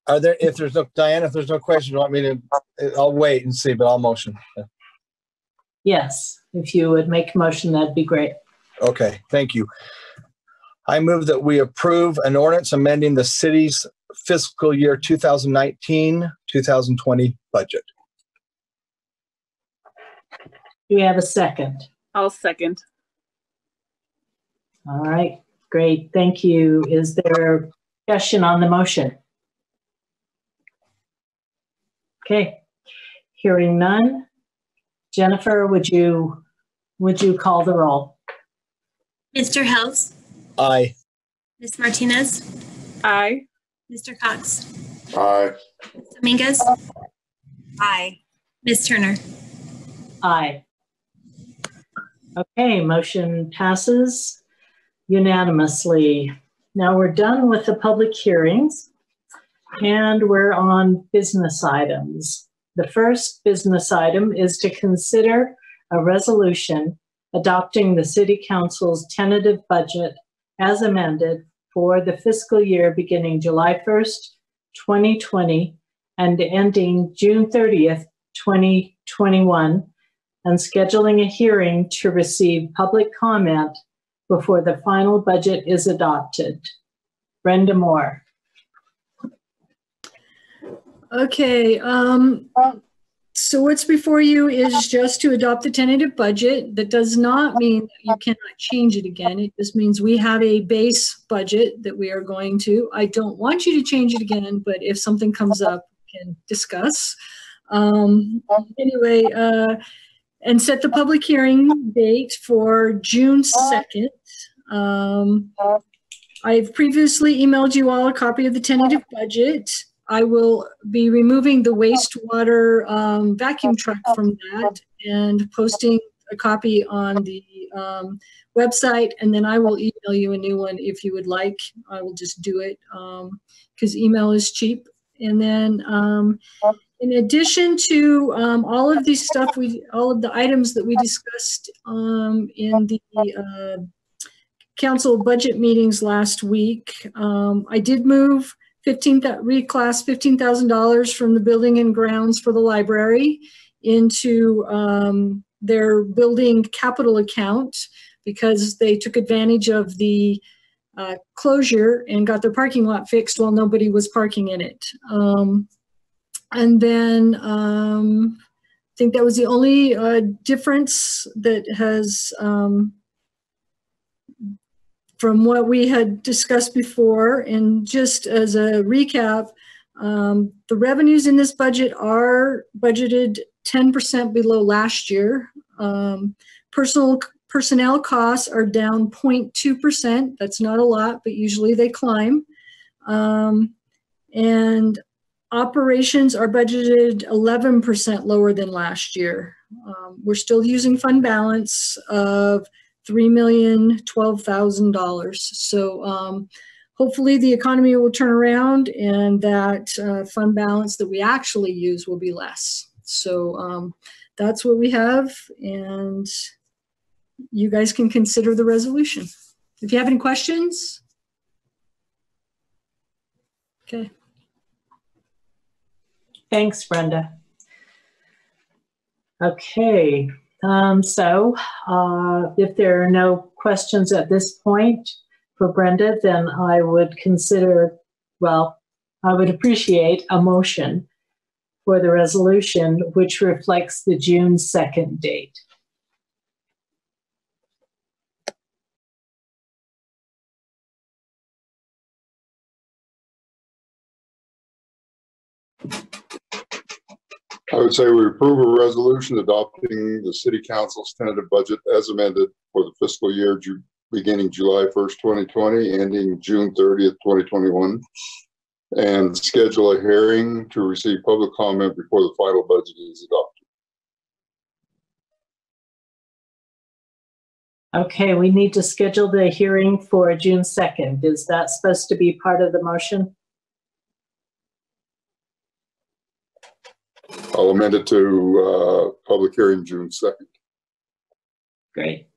Are there, if there's no, Diane, if there's no question, you want me to, I'll wait and see, but I'll motion. Yes, if you would make a motion, that'd be great. Okay, thank you. I move that we approve an ordinance amending the city's fiscal year 2019-2020 budget. Do we have a second? I'll second. All right, great, thank you. Is there discussion on the motion? Okay, hearing none. Jennifer, would you call the roll? Mr. Helms, Aye. Ms. Martinez, Aye. Mr. Cox, Aye. Ms. Dominguez, aye. Ms. Turner. Aye. Okay, motion passes unanimously. Now we're done with the public hearings and we're on business items. The first business item is to consider a resolution adopting the City Council's tentative budget as amended for the fiscal year beginning July 1st, 2020 and ending June 30th, 2021, and scheduling a hearing to receive public comment before the final budget is adopted. Brenda Moore. Okay, so what's before you is just to adopt the tentative budget. That does not mean that you cannot change it again. It just means we have a base budget that we are going to. I don't want you to change it again, but if something comes up, we can discuss. Anyway, and set the public hearing date for June 2nd. I've previously emailed you all a copy of the tentative budget. I will be removing the wastewater vacuum truck from that and posting a copy on the website, and then I will email you a new one if you would like. I will just do it because email is cheap. And then in addition to all of these stuff, all of the items that we discussed in the council budget meetings last week, I did move reclass $15,000 from the building and grounds for the library into their building capital account because they took advantage of the closure and got their parking lot fixed while nobody was parking in it. And then I think that was the only difference that has from what we had discussed before. And just as a recap, the revenues in this budget are budgeted 10% below last year. Personnel costs are down 0.2%. That's not a lot, but usually they climb. And operations are budgeted 11% lower than last year. We're still using fund balance of $3,012,000. So hopefully the economy will turn around and that fund balance that we actually use will be less. So that's what we have, and you guys can consider the resolution. If you have any questions. Okay. Thanks, Brenda. Okay, if there are no questions at this point for Brenda, then I would I would appreciate a motion for the resolution which reflects the June 2nd date. I would say we approve a resolution adopting the city council's tentative budget as amended for the fiscal year beginning July 1st, 2020, ending June 30th, 2021, and schedule a hearing to receive public comment before the final budget is adopted. Okay, we need to schedule the hearing for June 2nd. Is that supposed to be part of the motion? I'll amend it to public hearing June 2nd. Great.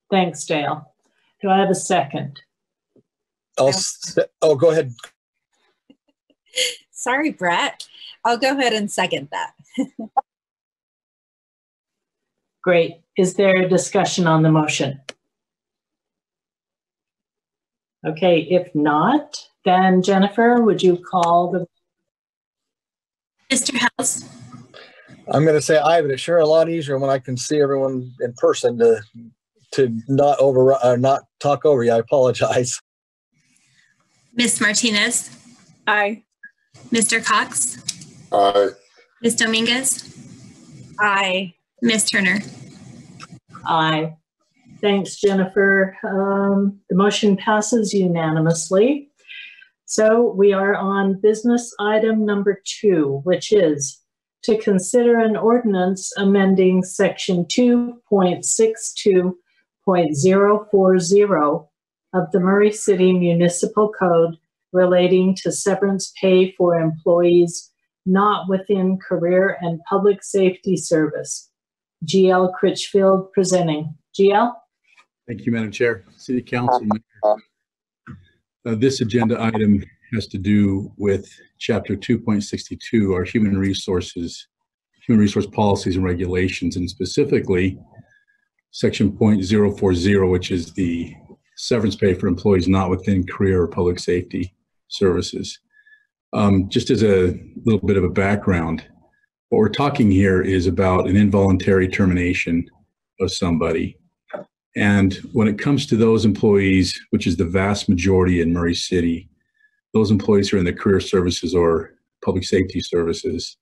Thanks, Dale. Do I have a second? Go ahead. Sorry, Brett. I'll go ahead and second that. Great. Is there a discussion on the motion? Okay, if not, then Jennifer, would you call the... Mr. House? I'm going to say aye, but it's sure a lot easier when I can see everyone in person to not talk over you. I apologize. Ms. Martinez? Aye. Mr. Cox? Aye. Ms. Dominguez? Aye. Ms. Turner? Aye. Thanks, Jennifer. The motion passes unanimously. So we are on business item number 2, which is to consider an ordinance amending section 2.62.040 of the Murray City Municipal Code relating to severance pay for employees not within career and public safety service. GL Critchfield presenting. GL? Thank you, Madam Chair. City Council. This agenda item has to do with Chapter 2.62, our human resource policies and regulations, and specifically Section 0.040, which is the severance pay for employees not within career or public safety services. Just as a little bit of a background, what we're talking here is about an involuntary termination of somebody. And when it comes to those employees, which is the vast majority in Murray City, those employees who are in the career services or public safety services,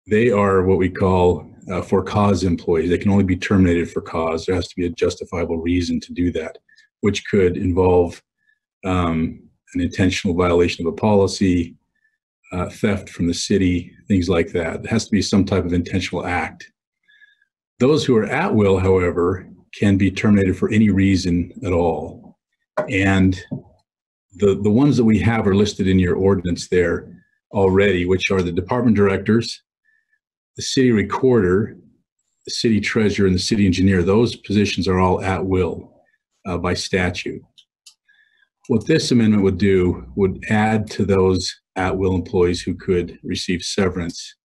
they are what we call for cause employees. They can only be terminated for cause. There has to be a justifiable reason to do that, which could involve an intentional violation of a policy, theft from the city, things like that. It has to be some type of intentional act. Those who are at will, however, can be terminated for any reason at all. And the ones that we have are listed in your ordinance there already, which are the department directors, the city recorder, the city treasurer, and the city engineer. Those positions are all at will by statute. What this amendment would do would add to those at will employees who could receive severance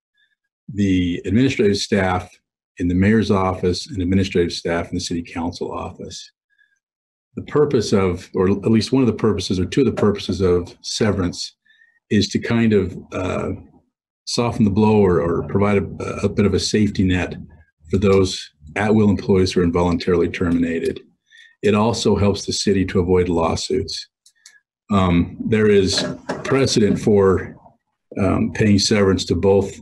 the administrative staff in the mayor's office and administrative staff in the city council office. The purpose of, or at least one of the purposes, or two of the purposes of severance is to kind of soften the blow or provide a bit of a safety net for those at-will employees who are involuntarily terminated. It also helps the city to avoid lawsuits. There is precedent for paying severance to both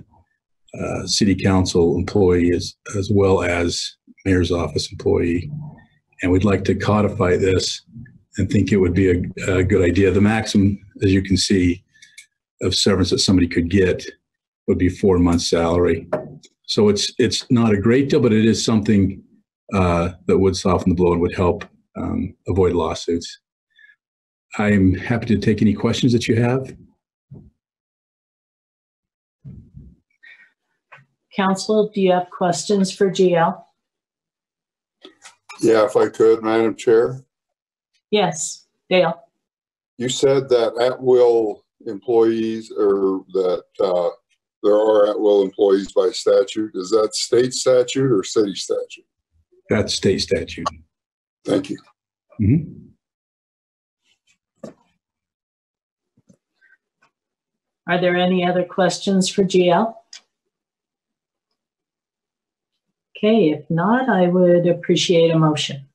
city council employees as well as mayor's office employee. And we'd like to codify this and think it would be a good idea. The maximum, as you can see, of severance that somebody could get would be 4 months' salary. So it's not a great deal, but it is something that would soften the blow and would help avoid lawsuits. I'm happy to take any questions that you have. Council, do you have questions for GL? Yeah, if I could, Madam Chair. Yes, Dale. You said that at-will employees or that there are at-will employees by statute. Is that state statute or city statute? That's state statute. Thank you. Mm-hmm. Are there any other questions for GL? Okay, if not, I would appreciate a motion.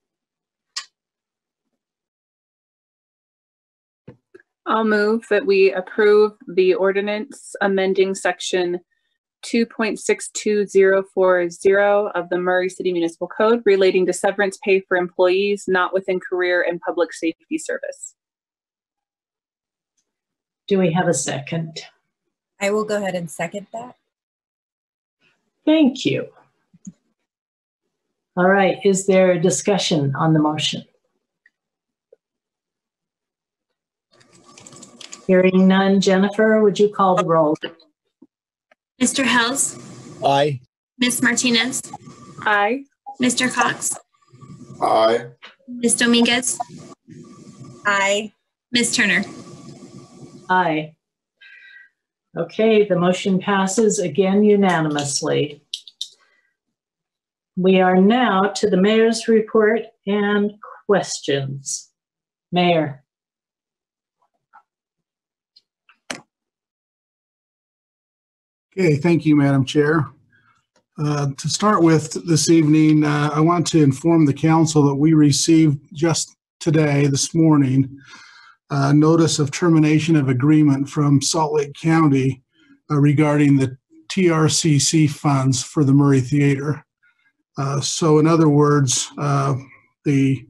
I'll move that we approve the ordinance amending section 2.62040 of the Murray City Municipal Code relating to severance pay for employees not within career and public safety service. Do we have a second? I will go ahead and second that. Thank you. All right, is there a discussion on the motion? Hearing none, Jennifer, would you call the roll? Mr. Hels? Aye. Ms. Martinez? Aye. Mr. Cox? Aye. Ms. Dominguez? Aye. Ms. Turner? Aye. Okay, the motion passes again unanimously. We are now to the mayor's report and questions. Mayor. Okay, thank you, Madam Chair. To start with this evening, I want to inform the council that we received just today, this morning, a notice of termination of agreement from Salt Lake County regarding the TRCC funds for the Murray Theater. So in other words, the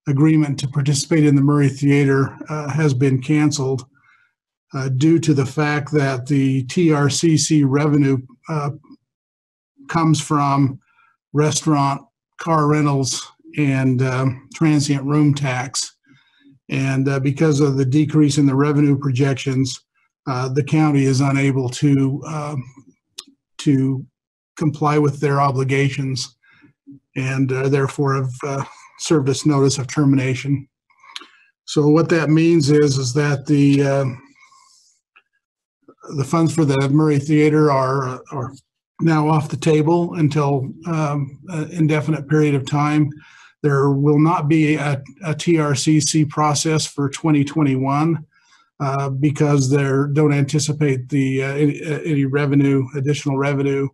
agreement to participate in the Murray Theater has been canceled due to the fact that the TRCC revenue comes from restaurant, car rentals, and transient room tax. And because of the decrease in the revenue projections, the county is unable to comply with their obligations, and therefore have served us notice of termination. So what that means is that the funds for the Murray Theater are now off the table until an indefinite period of time. There will not be a TRCC process for 2021 because they don't anticipate any revenue, additional revenue,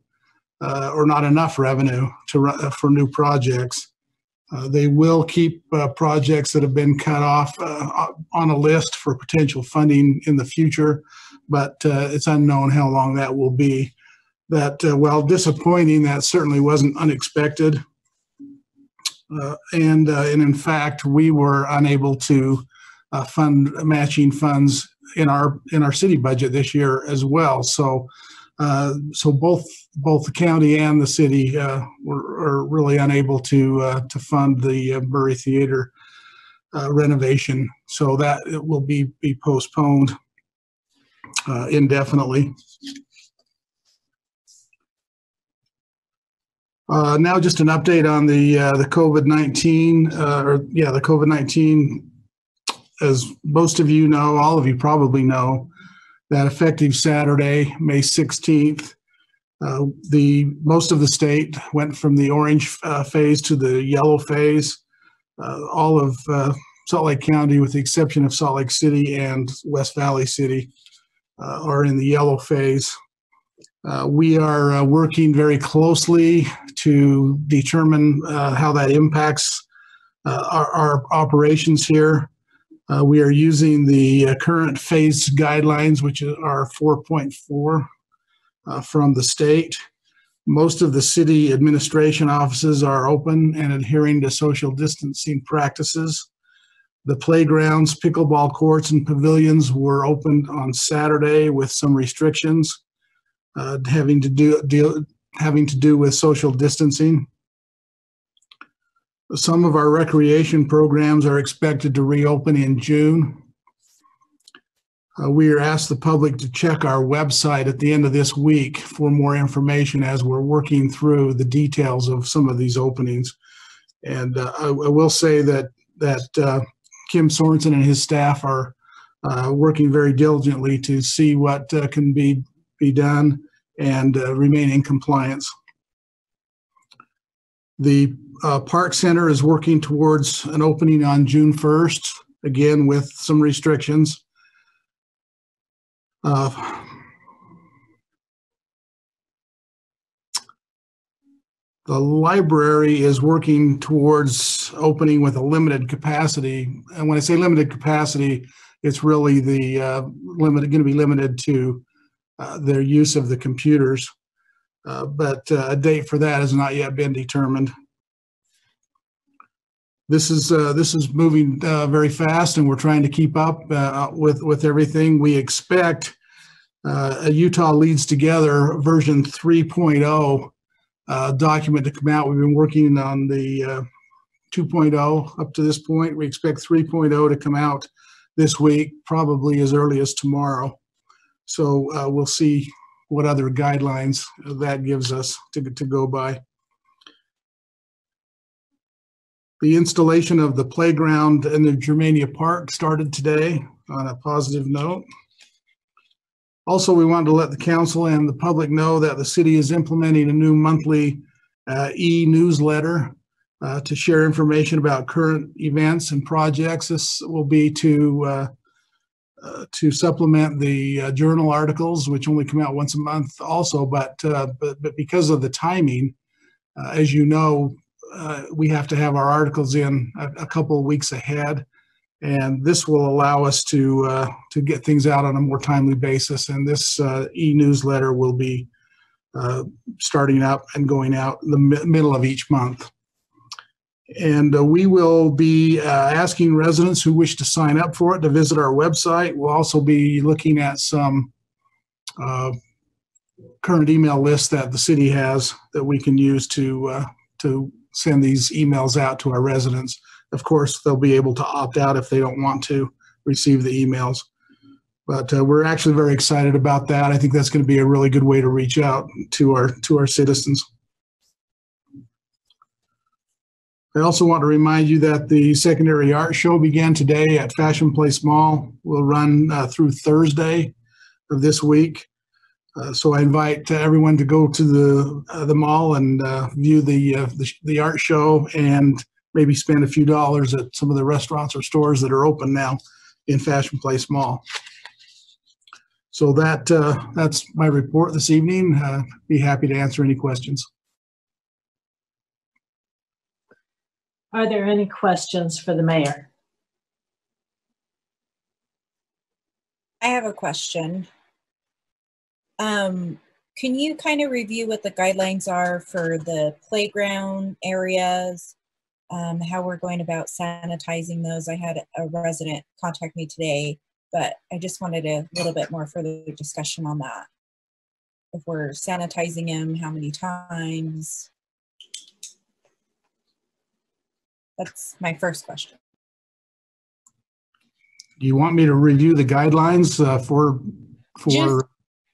or not enough revenue for new projects. They will keep projects that have been cut off on a list for potential funding in the future, but it's unknown how long that will be. That, while disappointing, that certainly wasn't unexpected. And in fact, we were unable to fund matching funds in our city budget this year as well. So both the county and the city were really unable to fund the Murray Theater renovation. So that it will be postponed indefinitely. Now just an update on the COVID-19, the COVID-19. As most of you know, all of you probably know, that effective Saturday, May 16th, most of the state went from the orange phase to the yellow phase. All of Salt Lake County, with the exception of Salt Lake City and West Valley City, are in the yellow phase. We are working very closely to determine how that impacts our operations here. We are using the current phase guidelines, which are 4.4 from the state. Most of the city administration offices are open and adhering to social distancing practices. The playgrounds, pickleball courts, and pavilions were opened on Saturday with some restrictions having to do with social distancing. Some of our recreation programs are expected to reopen in June. We are asked the public to check our website at the end of this week for more information as we're working through the details of some of these openings. And I will say that Kim Sorensen and his staff are working very diligently to see what can be done and remain in compliance. The Park Center is working towards an opening on June 1st, again with some restrictions. The library is working towards opening with a limited capacity. And when I say limited capacity, it's really the going to be limited to their use of the computers. But a date for that has not yet been determined. This is moving very fast, and we're trying to keep up with everything. We expect a Utah Leads Together version 3.0 document to come out. We've been working on the 2.0 up to this point. We expect 3.0 to come out this week, probably as early as tomorrow. So we'll see what other guidelines that gives us to go by. The installation of the playground in the Germania Park started today on a positive note. Also, we wanted to let the council and the public know that the city is implementing a new monthly e-newsletter to share information about current events and projects. This will be to supplement the journal articles, which only come out once a month also, but because of the timing, as you know, we have to have our articles in a couple of weeks ahead, and this will allow us to get things out on a more timely basis. And this e-newsletter will be starting up and going out in the middle of each month. And we will be asking residents who wish to sign up for it to visit our website. We'll also be looking at some current email lists that the city has that we can use to send these emails out to our residents. Of course, they'll be able to opt out if they don't want to receive the emails. But we're actually very excited about that. I think that's going to be a really good way to reach out to our citizens. I also want to remind you that the secondary art show began today at Fashion Place Mall. Will run through Thursday of this week. So I invite everyone to go to the mall and view the art show, and maybe spend a few dollars at some of the restaurants or stores that are open now in Fashion Place Mall. So that's my report this evening. Be happy to answer any questions. Are there any questions for the mayor? I have a question. Can you kind of review what the guidelines are for the playground areas, how we're going about sanitizing those? I had a resident contact me today, but I just wanted a little bit more further discussion on that. If we're sanitizing them, how many times? That's my first question. Do you want me to review the guidelines for?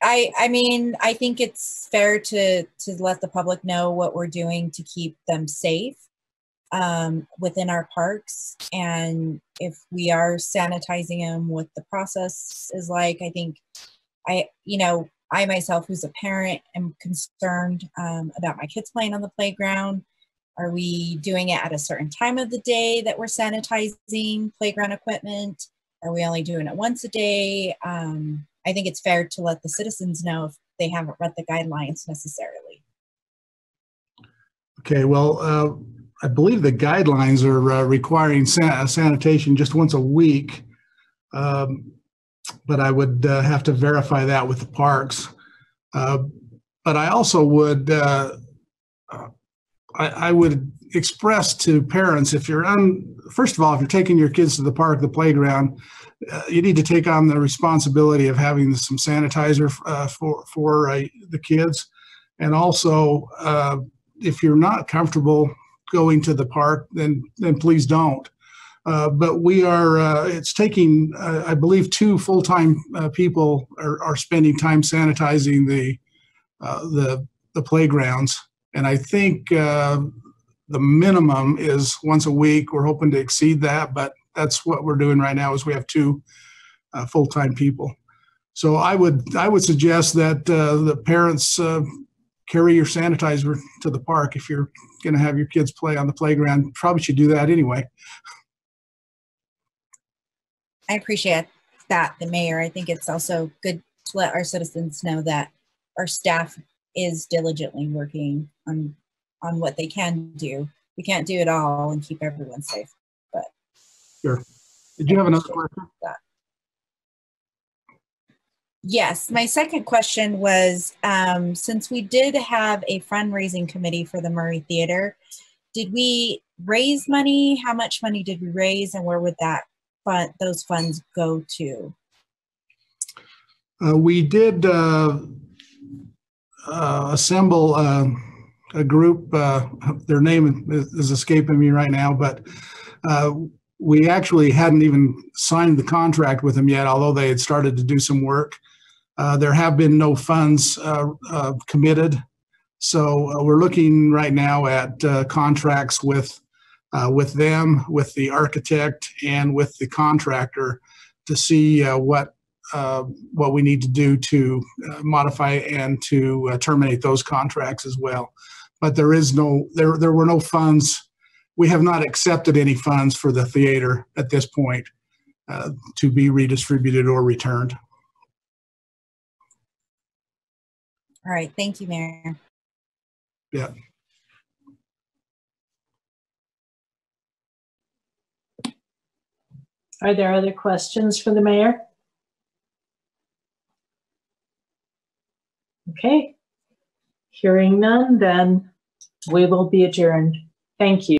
I mean, I think it's fair to let the public know what we're doing to keep them safe within our parks. And if we are sanitizing them, what the process is like. I think I myself, who's a parent, am concerned about my kids playing on the playground. Are we doing it at a certain time of the day that we're sanitizing playground equipment? Are we only doing it once a day? I think it's fair to let the citizens know if they haven't read the guidelines necessarily. Okay, well, I believe the guidelines are requiring sanitation just once a week, but I would have to verify that with the parks. But I also would, I would express to parents, if you're first of all, if you're taking your kids to the park, the playground, you need to take on the responsibility of having some sanitizer for the kids. And also, if you're not comfortable going to the park, then please don't. But we are, it's taking, I believe, 2 full-time people are spending time sanitizing the playgrounds. And I think the minimum is once a week. We're hoping to exceed that, but that's what we're doing right now, is we have 2 full-time people. So I would suggest that the parents carry your sanitizer to the park if you're going to have your kids play on the playground. Probably should do that anyway. I appreciate that, the mayor. I think it's also good to let our citizens know that our staff is diligently working on what they can do. We can't do it all and keep everyone safe, but. Sure. Did you have another question? Yes, my second question was, since we did have a fundraising committee for the Murray Theater, did we raise money? How much money did we raise, and where would those funds go to? We did assemble a group. Their name is escaping me right now, but we actually hadn't even signed the contract with them yet, although they had started to do some work. There have been no funds committed. So we're looking right now at contracts with them, with the architect, and with the contractor to see what we need to do to modify and to terminate those contracts as well. But there were no funds. We have not accepted any funds for the theater at this point to be redistributed or returned. All right, thank you, Mayor. Yeah. Are there other questions for the mayor? Okay. Hearing none, then we will be adjourned. Thank you.